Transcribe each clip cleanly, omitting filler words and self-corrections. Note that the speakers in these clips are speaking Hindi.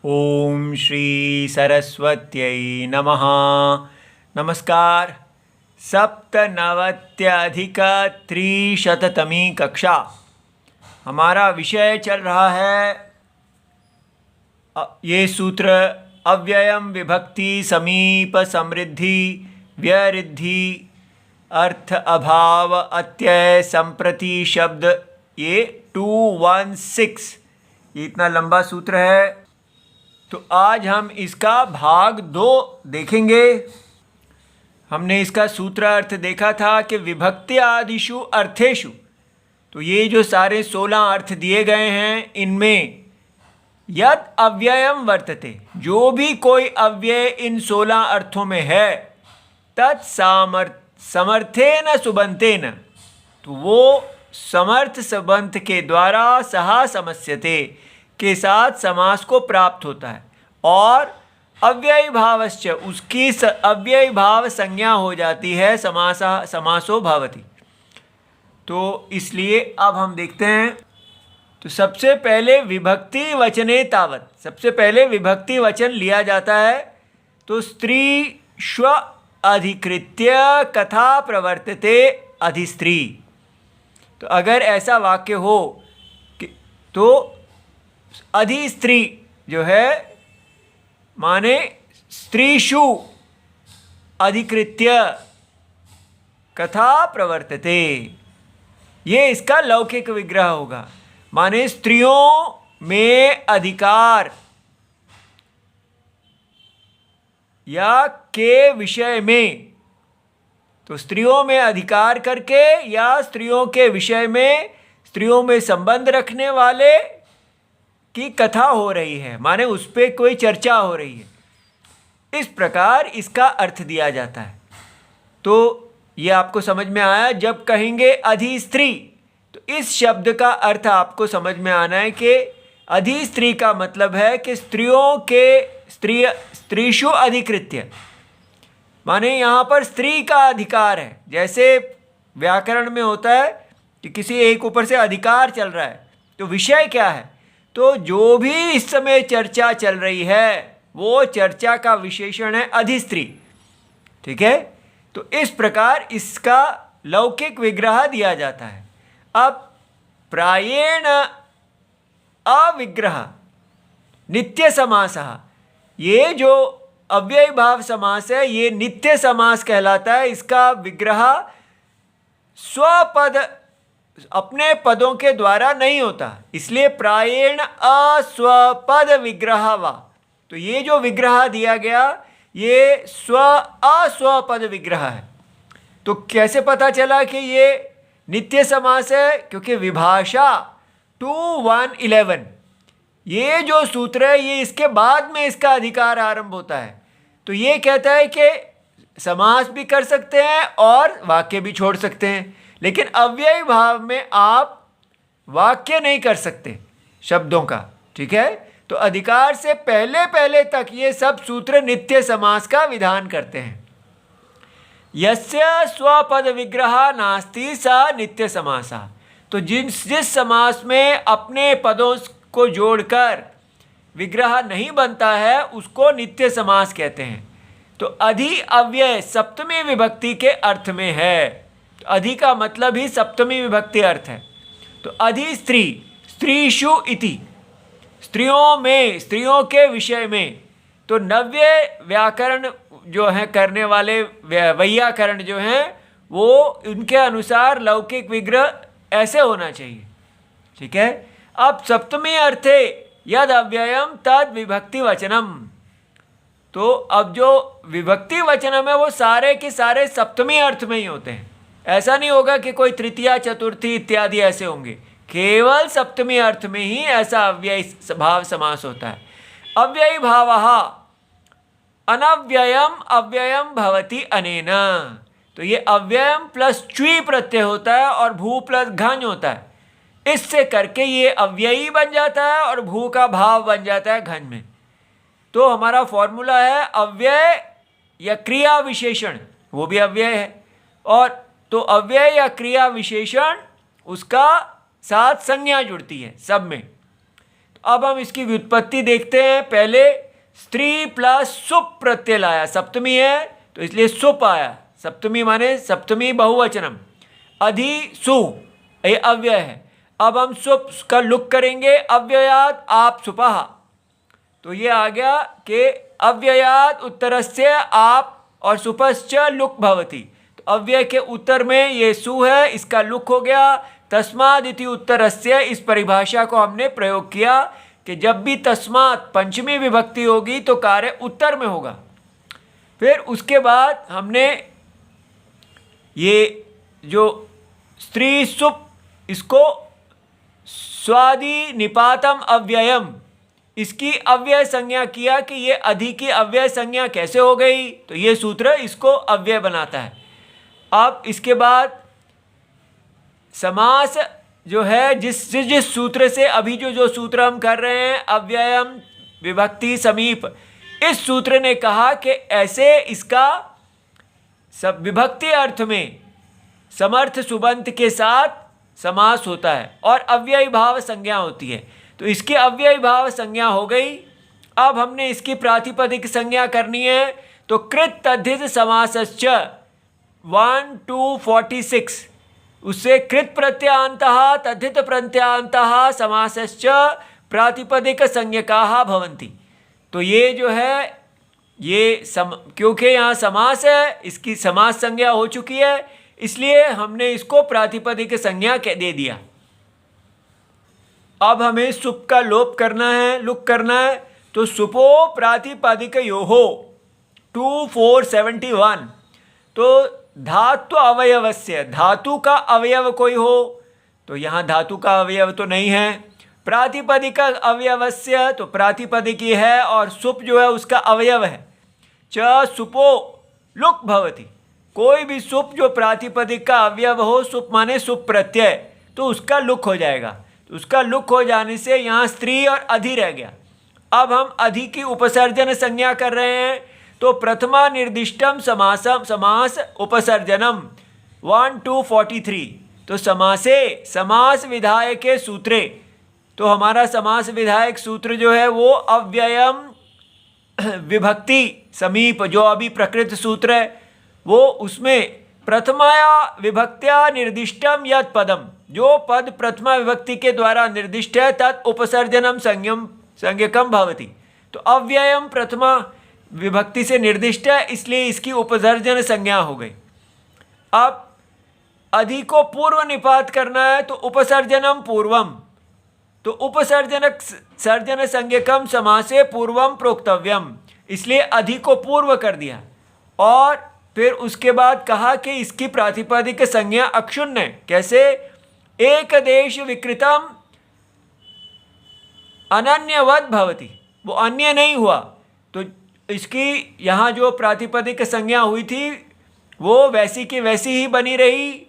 ओम श्री सरस्वत्यै नमः। नमस्कार। सप्तनवत्यधिक-300तमी कक्षा। हमारा विषय चल रहा है ये सूत्र अव्ययम विभक्ति समीप समृद्धि व्यरिद्धि अर्थ अभाव अत्यय संप्रति शब्द, ये 216। ये इतना लंबा सूत्र है, तो आज हम इसका भाग 2 देखेंगे। हमने इसका सूत्र अर्थ देखा था कि विभक्ति आदिषु अर्थेषु, तो ये जो सारे 16 अर्थ दिए गए हैं, इनमें यद अव्ययम वर्तते, जो भी कोई अव्यय इन 16 अर्थों में है, तत् समर्थेन सुबंतेन, तो वो समर्थ सबंत के द्वारा सहा समस्यते के साथ समास को प्राप्त होता है, और अव्ययी भावश्च, उसकी अव्ययी भाव संज्ञा हो जाती है, समासो भवति। तो इसलिए अब हम देखते हैं। तो सबसे पहले विभक्ति वचने तावत, सबसे पहले विभक्ति वचन लिया जाता है। तो स्त्री श्व अधिकृत्य कथा प्रवर्तते अधिस्त्री। तो अगर ऐसा वाक्य हो तो अधिस्त्री जो है माने स्त्रीषु अधिकृत्य कथा प्रवर्तते, ये इसका लौकिक विग्रह होगा। माने स्त्रियों में अधिकार या के विषय में, तो स्त्रियों में अधिकार करके या स्त्रियों के विषय में, स्त्रियों में संबंध रखने वाले की कथा हो रही है, माने उस पर कोई चर्चा हो रही है। इस प्रकार इसका अर्थ दिया जाता है। तो ये आपको समझ में आया। जब कहेंगे अधिस्त्री, तो इस शब्द का अर्थ आपको समझ में आना है कि अधिस्त्री का मतलब है कि स्त्रियों के स्त्रीषु अधिकृत्य, माने यहाँ पर स्त्री का अधिकार है। जैसे व्याकरण में होता है कि किसी एक ऊपर से अधिकार चल रहा है, तो विषय क्या है, तो जो भी इस समय चर्चा चल रही है वो चर्चा का विशेषण है अधिस्त्री। ठीक है। तो इस प्रकार इसका लौकिक विग्रह दिया जाता है। अब प्रायेण अविग्रह नित्य समासः, ये जो अव्ययी भाव समास है ये नित्य समास कहलाता है। इसका विग्रह स्वपद, अपने पदों के द्वारा नहीं होता, इसलिए प्रायेण अस्वपद विग्रह वा। तो ये जो विग्रह दिया गया ये अस्वपद विग्रह है। तो कैसे पता चला कि ये नित्य समास है? क्योंकि विभाषा 2:1-11 ये जो सूत्र है ये इसके बाद में इसका अधिकार आरंभ होता है। तो ये कहता है कि समास भी कर सकते हैं और वाक्य भी छोड़ सकते हैं, लेकिन अव्ययी भाव में आप वाक्य नहीं कर सकते शब्दों का। ठीक है। तो अधिकार से पहले पहले तक ये सब सूत्र नित्य समास का विधान करते हैं। यस्य स्वपद विग्रह नास्ति सा नित्य समासः, तो जिस समास में अपने पदों को जोड़कर विग्रह नहीं बनता है उसको नित्य समास कहते हैं। तो अधि अव्यय सप्तमी विभक्ति के अर्थ में है। तो अधि का मतलब ही सप्तमी विभक्ति अर्थ है। तो अधि स्त्री, स्त्रीषु इति, स्त्रियों में, स्त्रियों के विषय में। तो नव्य व्याकरण जो है करने वाले वैयाकरण जो हैं वो उनके अनुसार लौकिक विग्रह ऐसे होना चाहिए। ठीक है। अब सप्तमी अर्थे यद अव्ययम तद विभक्ति वचनम, तो अब जो विभक्ति वचनम है वो सारे के सारे सप्तमी अर्थ में ही होते हैं। ऐसा नहीं होगा कि कोई तृतीया चतुर्थी इत्यादि ऐसे होंगे, केवल सप्तमी अर्थ में ही ऐसा अव्ययी भाव समास होता है। अव्ययी भावः अनव्ययम अव्ययम भवति अनेन, तो ये अव्ययम प्लस च्वी प्रत्यय होता है और भू प्लस घञ होता है। इससे करके ये अव्ययी बन जाता है और भू का भाव बन जाता है घञ में। तो हमारा फॉर्मूला है अव्यय या क्रिया विशेषण, वो भी अव्यय है, और तो अव्यय या क्रिया विशेषण उसका साथ संज्ञा जुड़ती है सब में। अब हम इसकी व्युत्पत्ति देखते हैं। पहले स्त्री प्लस सुप प्रत्यय लाया, सप्तमी है तो इसलिए सुप आया, सप्तमी माने सप्तमी बहुवचनम। अधि सु ये अव्यय है। अब हम सुप का लुक करेंगे, अव्ययात आप सुपहा, तो ये आ गया कि अव्ययात उत्तरस्य आप और सुपश्च लुक भवति। तो अव्यय के उत्तर में ये सु है, इसका लुक हो गया। तस्माद इति उत्तरस्य, इस परिभाषा को हमने प्रयोग किया कि जब भी तस्मात पंचमी विभक्ति होगी तो कार्य उत्तर में होगा। फिर उसके बाद हमने ये जो स्त्री सुप, इसको स्वादि निपातम अव्ययम, इसकी अव्यय संज्ञा किया कि ये अधि की अव्यय संज्ञा कैसे हो गई, तो ये सूत्र इसको अव्यय बनाता है। अब इसके बाद समास जो है, जिस सूत्र से अभी जो सूत्र हम कर रहे हैं, अव्ययम विभक्ति समीप, इस सूत्र ने कहा कि ऐसे इसका सब विभक्ति अर्थ में समर्थ सुबंत के साथ समास होता है और अव्ययी भाव संज्ञा होती है। तो इसकी अव्ययी भाव संज्ञा हो गई। अब हमने इसकी प्रातिपदिक संज्ञा करनी है। तो कृत तद्धित समासश्च 1 to 46, उससे कृत प्रत्यांतः तद्धित प्रत्यांतः समासश्च प्रातिपदिक संज्ञकाः भवन्ति। तो ये जो है ये क्योंकि यहाँ समास है, इसकी समास संज्ञा हो चुकी है, इसलिए हमने इसको प्रातिपदिक संज्ञा दे दिया। अब हमें सुप का लोप करना है, लुक करना है। तो सुपो प्रातिपदिक योहो 2471, तो धातु अवयवस्य, धातु का अवयव कोई हो, तो यहाँ धातु का अवयव तो नहीं है। प्रातिपदिक अवयवस्य, तो प्रातिपदिक ही है और सुप जो है उसका अवयव है। च सुपो लुक भवति, कोई भी सुप जो प्रातिपदिक का अवयव हो, सुप माने सुप प्रत्यय, तो उसका लुक हो जाएगा। तो उसका लुक हो जाने से यहाँ स्त्री और अधि रह गया। अब हम अधि की उपसर्जन संज्ञा कर रहे हैं। तो प्रथमा निर्दिष्टम समासम समास उपसर्जनम 1 to 43, तो समासे समास विधायक के सूत्रे, तो हमारा समास विधायक सूत्र जो है वो अव्ययम विभक्ति समीप, जो अभी प्रकृत सूत्र है वो, उसमें प्रथमाया विभक्त्या निर्दिष्टम यत् पदम, जो पद प्रथमा विभक्ति के द्वारा निर्दिष्ट है, तत् उपसर्जनम संज्ञकम भवति। तो अव्ययम प्रथमा विभक्ति से निर्दिष्ट है, इसलिए इसकी उपसर्जन संज्ञा हो गई। अब अधि को पूर्व निपात करना है, तो उपसर्जनम पूर्वम, तो उपसर्जनक सर्जन संज्ञकम समासे पूर्वम प्रोक्तव्यम, इसलिए अधि को पूर्व कर दिया। और फिर उसके बाद कहा कि इसकी प्रातिपदिक संज्ञा अक्षुण्ण है। कैसे? एक देश विकृतम अनन्यवत भवति, वो अन्य नहीं हुआ। तो इसकी यहाँ जो प्रातिपदिक संज्ञा हुई थी वो वैसी की वैसी ही बनी रही,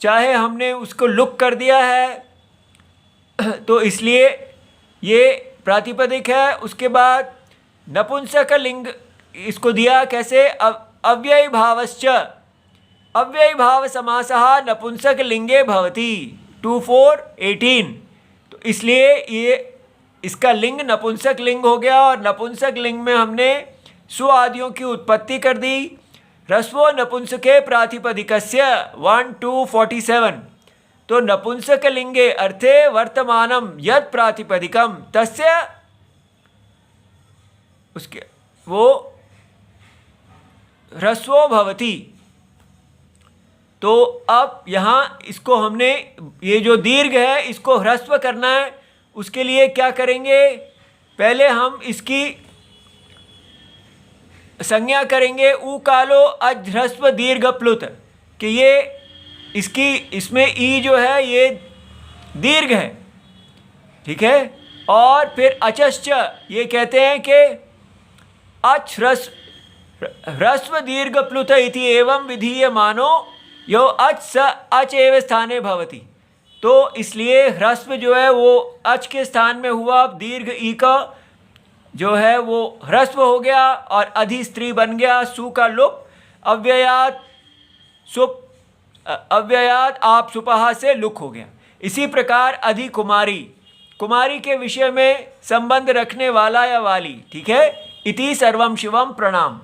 चाहे हमने उसको लुक कर दिया है, तो इसलिए ये प्रातिपदिक है। उसके बाद नपुंसक लिंग इसको दिया, कैसे? अव्ययी भावश्च, अव्ययी भाव समासः नपुंसक लिंगे भवति 2418, तो इसलिए ये इसका लिंग नपुंसक लिंग हो गया। और नपुंसक लिंग में हमने सु आदियों की उत्पत्ति कर दी। ह्रस्वो नपुंसके प्रातिपदिकस्य 1 to 47, तो नपुंसक लिंगे अर्थे वर्तमानम यत् प्रातिपदिकम तस्य, उसके वो ह्रस्वो भवति। तो अब यहाँ इसको हमने, ये जो दीर्घ है इसको ह्रस्व करना है। उसके लिए क्या करेंगे? पहले हम इसकी संज्ञा करेंगे ऊ कालो अह्रस्व दीर्घ प्लुत, कि ये इसकी इसमें ई जो है ये दीर्घ है, ठीक है। और फिर अचश्च, ये कहते हैं कि अच ह्रस्व दीर्घ प्लुत इति एवं विधीय मानो यो अच स अच एव स्थाने भवति। तो इसलिए ह्रस्व जो है वो अच के स्थान में हुआ, दीर्घ ई का जो है वो ह्रस्व हो गया और अधि स्त्री बन गया। सु का लुप अव्ययात सुप, अव्ययात आप सुपहा से लुक हो गया। इसी प्रकार अधि कुमारी, कुमारी के विषय में संबंध रखने वाला या वाली, ठीक है। इति सर्वम शिवम प्रणाम।